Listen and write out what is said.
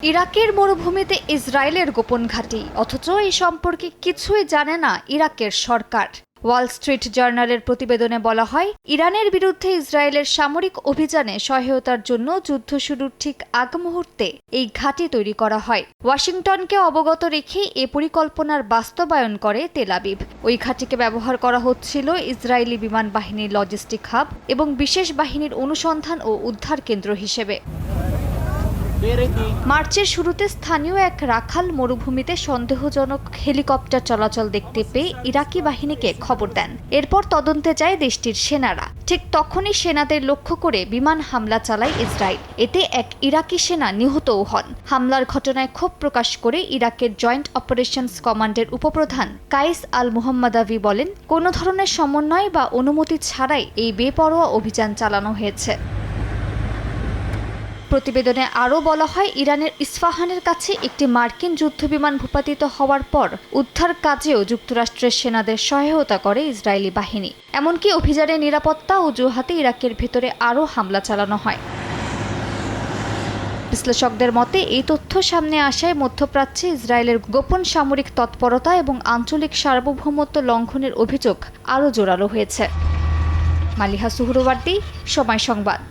ইরাকের মরুভূমিতে ইসরায়েলের গোপন ঘাঁটি, অথচ এই সম্পর্কে কিছুই জানে না ইরাকের সরকার। ওয়াল স্ট্রিট জার্নালের প্রতিবেদনে বলা হয়, ইরানের বিরুদ্ধে ইসরায়েলের সামরিক অভিযানে সহায়তার জন্য যুদ্ধ শুরুর ঠিক আগ মুহূর্তে এই ঘাঁটি তৈরি করা হয়। ওয়াশিংটনকে অবগত রেখে এ পরিকল্পনার বাস্তবায়ন করে তেল আবিব। ওই ঘাঁটিকে ব্যবহার করা হচ্ছিল ইসরায়েলি বিমান বাহিনীর লজিস্টিক হাব এবং বিশেষ বাহিনীর অনুসন্ধান ও উদ্ধার কেন্দ্র হিসেবে। মার্চের শুরুতে স্থানীয় এক রাখাল মরুভূমিতে সন্দেহজনক হেলিকপ্টার চলাচল দেখতে পেয়ে ইরাকি বাহিনীকে খবর দেন। এরপর তদন্তে যায় দেশটির সেনারা। ঠিক তখনই সেনাদের লক্ষ্য করে বিমান হামলা চালায় ইসরায়েল। এতে এক ইরাকি সেনা নিহতও হন। হামলার ঘটনায় ক্ষোভ প্রকাশ করে ইরাকের জয়েন্ট অপারেশনস কমান্ডের উপপ্রধান কাইস আল মুহাম্মাদাভি বলেন, কোনো ধরনের সমন্বয় বা অনুমতি ছাড়াই এই বেপরোয়া অভিযান চালানো হয়েছে। প্রতিবেদনে আরও বলা হয়, ইরানের ইস্পাহানের কাছে একটি মার্কিন যুদ্ধবিমান ভূপাতিত হওয়ার পর উদ্ধার কাজেও যুক্তরাষ্ট্রের সেনাদের সহায়তা করে ইসরায়েলি বাহিনী। এমনকি অভিযানের নিরাপত্তা অজুহাতে ইরাকের ভেতরে আরও হামলা চালানো হয়। বিশ্লেষকদের মতে, এই তথ্য সামনে আসায় মধ্যপ্রাচ্যে ইসরায়েলের গোপন সামরিক তৎপরতা এবং আঞ্চলিক সার্বভৌমত্ব লঙ্ঘনের অভিযোগ আরও জোরালো হয়েছে। মালিহা সুহরওয়ার্দী, সময় সংবাদ।